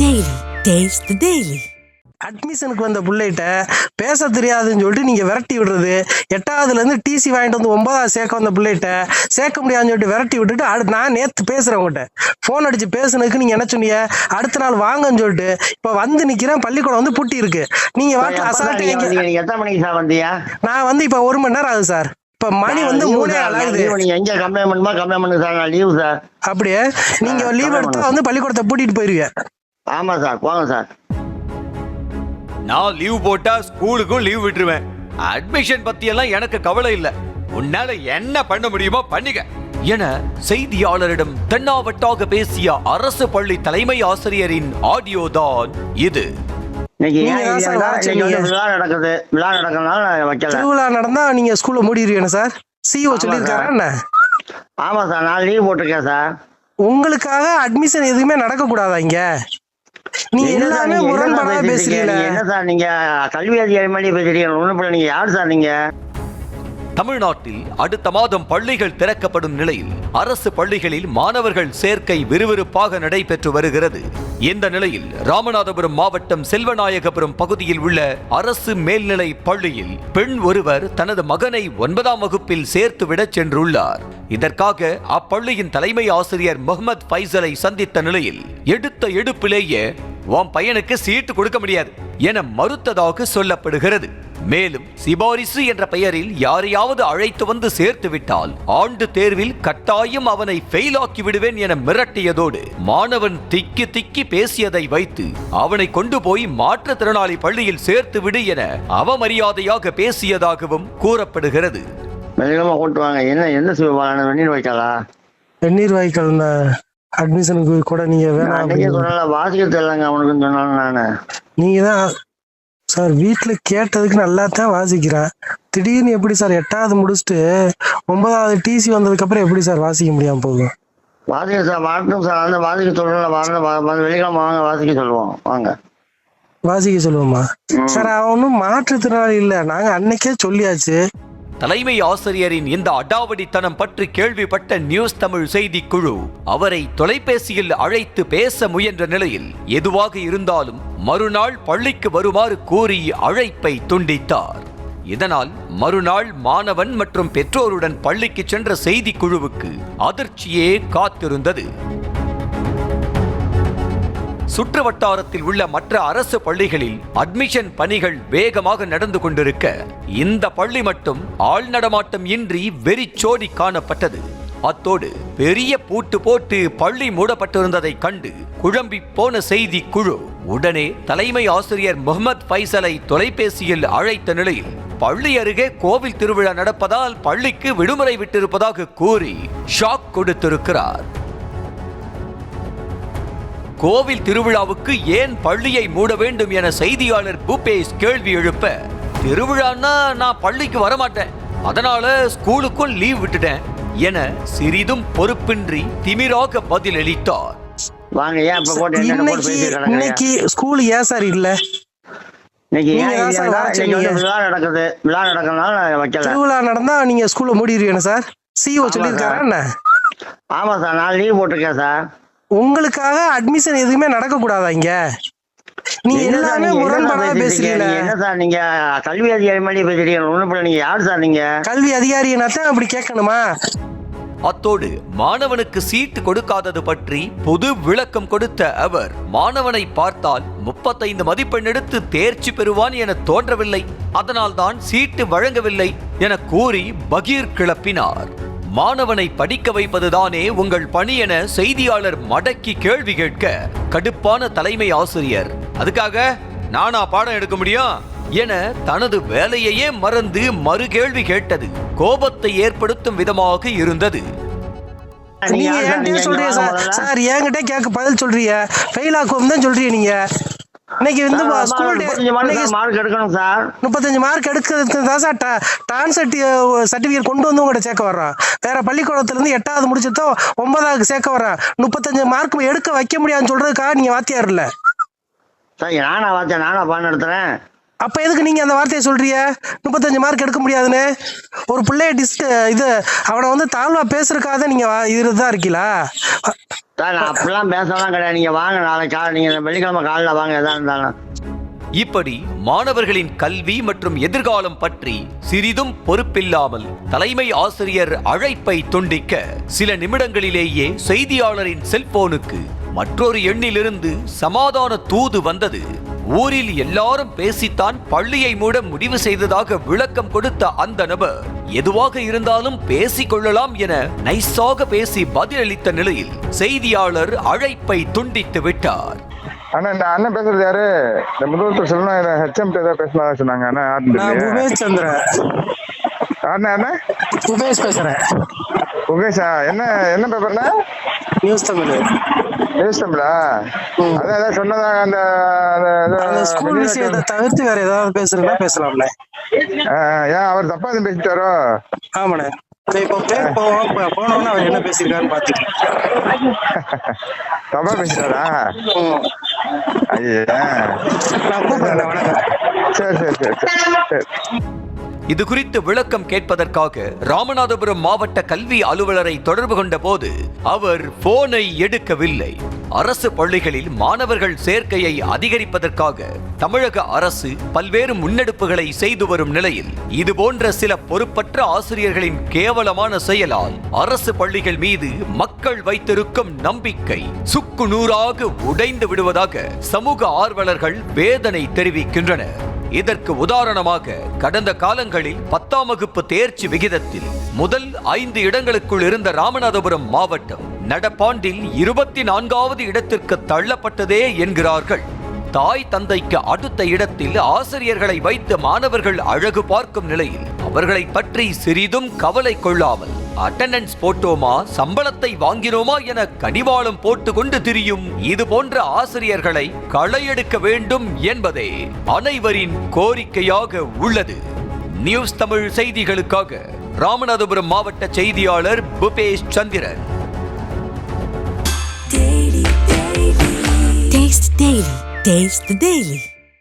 Daily. Taste the Daily. அட்மிஷனுக்கு வந்த பிள்ளைகிட்ட பேச தெரியாதுன்னு சொல்லிட்டு நீங்கள் விரட்டி விடுறது, 8வதுலேருந்து டிசி வாங்கிட்டு வந்து 9வது சேர்க்க வந்த பிள்ளைகிட்ட சேர்க்க முடியாதுன்னு சொல்லிட்டு விரட்டி விட்டுட்டு நான் நேற்று பேசுகிறேன் உங்கள்கிட்ட ஃபோன் அடித்து பேசுனதுக்கு நீங்கள் என்ன சொன்னீங்க, அடுத்த நாள் வாங்கன்னு சொல்லிட்டு இப்போ வந்து நிற்கிறேன், பள்ளிக்கூடம் வந்து பூட்டி இருக்கு. நீங்கள் வாட்டில் அசால்ட்டு எத்தனை மணிக்கு சார் வந்தியா? நான் வந்து இப்போ 1 மணி நேரம் ஆகுது சார். இப்போ மணி வந்து 3 ஆகுது. நீங்க எங்க கம்ப்ளைண்ட் பண்ணுமா? கம்ப்ளைண்ட் பண்ணுங்க சார், நான் லீவு சார். அப்படியே நீங்கள் லீவ் எடுத்தா வந்து பள்ளிக்கூடத்தை பூட்டிட்டு போயிருவீங்க. ஆமாம் சார், போங்க சார். நான் லீவ் போட்டா ஸ்கூலுக்கும் லீவ் விட்டுருவேன். அட்மிஷன் பத்தி எல்லாம் எனக்கு கவலை இல்ல. உன்னால என்ன பண்ண முடியுமோ பண்ணிக்க என செய்தியாளரிடம் தென்னாவட்டாக பேசிய அரசு பள்ளி தலைமை ஆசிரியரின் ஆடியோ தான் இது. திருவிழா நடந்தா நீங்க ஸ்கூல்ல மூடிடுவீங்க சார். சிஓ சொல்லியிருக்காரா என்ன? ஆமா சார், நான் லீவ் போட்டிருக்கேன் சார். உங்களுக்காக அட்மிஷன் எதுவுமே நடக்க கூடாதா இங்க? நீங்க எல்லாமே முரண்பாடா பேசுறீங்க. என்ன சார் நீங்க கல்வி அதிகாரி மாதிரி பேசுறீங்க? ஒண்ணும் நீங்க யார் சார் நீங்க? தமிழ்நாட்டில் அடுத்த மாதம் பள்ளிகள் திறக்கப்படும் நிலையில் அரசு பள்ளிகளில் மாணவர்கள் சேர்க்கை விறுவிறுப்பாக நடைபெற்று வருகிறது. இந்த நிலையில் ராமநாதபுரம் மாவட்டம் செல்வநாயகபுரம் பகுதியில் உள்ள அரசு மேல்நிலை பள்ளியில் பெண் ஒருவர் தனது மகனை 9ஆம் வகுப்பில் சேர்த்துவிட சென்றுள்ளார். இதற்காக அப்பள்ளியின் தலைமை ஆசிரியர் முகமது ஃபைசலை சந்தித்த நிலையில் எடுத்த எடுப்பிலேயே உன் பையனுக்கு சீட்டு கொடுக்க முடியாது என மறுத்ததாக சொல்லப்படுகிறது. மேலும் சிபாரிசு என்ற பெயரில் யாரையாவது அழைத்து வந்து சேர்த்து விட்டால் ஆண்டு தேர்வில் கட்டாயம் அவனை ஃபெயில் ஆக்கி விடுவேன் என மிரட்டியதோடு மாணவன் திக்கி திக்கி பேசியதை வைத்து அவனை கொண்டு போய் மாற்றுத்திறனாளி பள்ளியில் சேர்த்து விடு என அவமரியாதையாக பேசியதாகவும் கூறப்படுகிறது. வெந்நீர் வாய்க்கால் அட்மிஷனுக்கு கூட நீங்க வாசிக்க தெரியலங்க அவனுக்கு சொன்னாலும் நானு. நீங்க தான் சார் வீட்டுல கேட்டதுக்கு நல்லா தான் வாசிக்கிறேன். திடீர்னு எப்படி சார் 8வது முடிச்சுட்டு 9வது டிசி வந்ததுக்கு அப்புறம் எப்படி சார் வாசிக்க முடியாம போகும்? வாசிக்க சார், வரட்டும் சார். அந்த வாசிக்க சொல்லல, வெள்ளிக்கிழமை வாங்க வாசிக்க சொல்லுவோம். வாங்க வாசிக்க சொல்லுவோமா சார்? அவனும் மாற்றுத்திறனாளி இல்ல, நாங்க அன்னைக்கே சொல்லியாச்சு. தலைமை ஆசிரியரின் இந்த அடாவடித்தனம் பற்றி கேள்விப்பட்ட நியூஸ் தமிழ் செய்தி குழு அவரை தொலைபேசியில் அழைத்து பேச முயன்ற நிலையில் எதுவாக இருந்தாலும் மறுநாள் பள்ளிக்கு வருமாறு கூறி அழைப்பை துண்டித்தார். இதனால் மறுநாள் மாணவன் மற்றும் பெற்றோருடன் பள்ளிக்கு சென்ற செய்தி குழுவுக்கு அதிர்ச்சியே காத்திருந்தது. சுற்று வட்டாரத்தில் உள்ள மற்ற அரசு பள்ளிகளில் அட்மிஷன் பணிகள் வேகமாக நடந்து கொண்டிருக்க இந்த பள்ளி மட்டும் ஆள் நடமாட்டம் இன்றி வெறிச்சோடி காணப்பட்டது. அத்தோடு பெரிய பூட்டு போட்டு பள்ளி மூடப்பட்டிருந்ததை கண்டு குழம்பி போன செய்தி குழு உடனே தலைமை ஆசிரியர் முகமது ஃபைசலை தொலைபேசியில் அழைத்த நிலையில் பள்ளி அருகே கோவில் திருவிழா நடப்பதால் பள்ளிக்கு விடுமுறை விட்டிருப்பதாக கூறி ஷாக் கொடுத்திருக்கிறார். கோவில் திருவிழாவுக்கு ஏன் பள்ளியை மூட வேண்டும் என செய்தியாளர் பூபேஷ் கேள்வி எழுப்ப, திருவிழான்னா நான் பள்ளிக்கு வரமாட்டேன், அதனால ஸ்கூலுக்கும் லீவ் விட்டுட்டேன் என சிறிதும் பொறுப்பின்றி திமிராக பதில் அளித்தார். இன்னைக்கு ஸ்கூல் ஏன் சார் இல்ல? திருவிழா நடந்தா நீங்க ஸ்கூல்ல மூடிடுவீங்க சார். சிஓ சொல்லியிருக்காரா என்ன? ஆமா சார், நான் லீவ் போட்டிருக்கேன் சார். உங்களுக்காக அட்மிஷன் எதுவுமே நடக்க கூடாதா இங்க? நீங்க எல்லாமே முரண்பாடா பேசுறீங்க. என்ன சார் நீங்க கல்வி அதிகாரி மாதிரி பேசுறீங்க? ஒண்ணும் நீங்க யார் சார் நீங்க? கல்வி அதிகாரினா தான் அப்படி கேட்கணுமா? அத்தோடு மாணவனுக்கு சீட்டு கொடுக்காதது பற்றி பொது விளக்கம் கொடுத்த அவர் மாணவனை பார்த்தால் 35 மதிப்பெண் எடுத்து தேர்ச்சி பெறுவான் என தோன்றவில்லை, அதனால் தான் சீட்டு வழங்கவில்லை என கூறி பகீர் கிளப்பினார். மாணவனை படிக்க வைப்பதுதானே உங்கள் பணி என செய்தியாளர் மடக்கி கேள்வி கேட்க கடுப்பான தலைமை ஆசிரியர் அதுக்காக நானா பாடம் எடுக்க முடியும் என தனது வேலையையே மறந்து மறு கேள்வி கேட்டது கோபத்தை ஏற்படுத்தும் விதமாக இருந்தது. நீங்க என்கிட்ட சொல்றீங்க சார், என்கிட்ட கேட்க பதில் சொல்றீங்க, ஃபெயில் ஆக்கும் தான் சொல்றீங்க. நீங்க இன்னைக்கு வந்து ஸ்கூல் 35 மார்க் எடுக்கிறதுக்கு தான் சார் டிரான்ஸ்ஃபர் சர்டிஃபிகேட் கொண்டு வந்து உங்கள்கிட்ட சேர்க்க வர்றோம். வேற பள்ளிக்கூடத்துல இருந்து 8வது முடிச்சதோ 9வது சேர்க்க வர்றேன். 35 மார்க் எடுக்க வைக்க முடியாதுன்னு சொல்றதுக்காக நீங்க வாத்தியார் இல்ல. நானா பாடம் நடத்துறேன். அப்ப எதுக்கு நீங்க அந்த வார்த்தையை சொல்றீங்க 35 மார்க் எடுக்க முடியாதுன்னு? ஒரு பிள்ளைய அவனை வந்து தாழ்வா பேசுறதுக்காக நீங்க இதுதான் இருக்கீங்களா? சார் நான் அப்படிலாம் பேசலாம் கிடையாது. நீங்க வாங்க நாளைக்கு நீங்க வெள்ளிக்கிழமை காலைல வாங்க எதா இருந்தாலும். இப்படி மாணவர்களின் கல்வி மற்றும் எதிர்காலம் பற்றி சிறிதும் பொறுப்பில்லாமல் தலைமை ஆசிரியர் அழைப்பை துண்டிக்க சில நிமிடங்களிலேயே செய்தியாளரின் செல்போனுக்கு மற்றொரு எண்ணிலிருந்து சமாதான தூது வந்தது. ஊரில் எல்லாரும் பேசித்தான் பள்ளியை மூட முடிவு செய்ததாக விளக்கம் கொடுத்த அந்த நபர் எதுவாக இருந்தாலும் பேசிக் கொள்ளலாம் என நைஸாக பேசி பதிலளித்த நிலையில் செய்தியாளர் அழைப்பை துண்டித்து விட்டார். அண்ணா இந்த அண்ணன் பேசுறது யாரு? இந்த முதல்வர் சொல்லணும் ஹெச்எம் ஏதாவது பேசலாம் சொன்னாங்க. நான் உமேஷ் சந்திரன். அண்ணா உமேஷ் பேசுறேன். உமேஷா? என்ன பேப்பர்ல? நியூஸ் தமிழ். நியூஸ் தமிழா? அதான் ஏதாவது சொன்னதா? அந்த ஸ்கூல் விஷயத்தை தவிர்த்து வேற ஏதாவது பேசுறீங்களா பேசலாம்ல. ஏன் அவர் தப்பா எதுவும் பேசிட்டாரோ? ஆமாண்ணே. இப்போ போனோம்னா அவர் என்ன பேசியிருக்காருன்னு பாத்துக்கலாம். தப்பா பேசிட்டாரா? ஐயா நான் கூப்பிடுறேன். வணக்கம். சரி. இது குறித்து விளக்கம் கேட்பதற்காக ராமநாதபுரம் மாவட்ட கல்வி அலுவலரை தொடர்பு கொண்ட போது அவர் போனை எடுக்கவில்லை. அரசு பள்ளிகளில் மாணவர்கள் சேர்க்கையை அதிகரிப்பதற்காக தமிழக அரசு பல்வேறு முன்னெடுப்புகளை செய்து வரும் நிலையில் இதுபோன்ற சில பொறுப்பற்ற ஆசிரியர்களின் கேவலமான செயலால் அரசு பள்ளிகள் மீது மக்கள் வைத்திருக்கும் நம்பிக்கை சுக்கு நூறாக உடைந்து விடுவதாக சமூக ஆர்வலர்கள் வேதனை தெரிவிக்கின்றனர். இதற்கு உதாரணமாக கடந்த காலங்களில் 10ஆம் வகுப்பு தேர்ச்சி விகிதத்தில் முதல் 5 இடங்களுக்குள் இருந்த ராமநாதபுரம் மாவட்டம் நடப்பாண்டில் 24வது இடத்திற்கு தள்ளப்பட்டதே என்கிறார்கள். தாய் தந்தைக்கு அடுத்த இடத்தில் ஆசிரியர்களை வைத்து மாணவர்கள் அழகு பார்க்கும் நிலையில் அவர்களை பற்றி சிறிதும் கவலை கொள்ளாமல் அட்டெண்டன்ஸ் போட்டோமா சம்பளத்தை வாங்கினோமா என கடிவாளம் போட்டு கொண்டு திரியும் இது போன்ற ஆசிரியர்களை களையெடுக்க வேண்டும் என்பதே அனைவரின் கோரிக்கையாக உள்ளது. நியூஸ் தமிழ் செய்திகளுக்காக ராமநாதபுரம் மாவட்ட செய்தியாளர் புபேஷ் சந்திரன். Taste the Daily.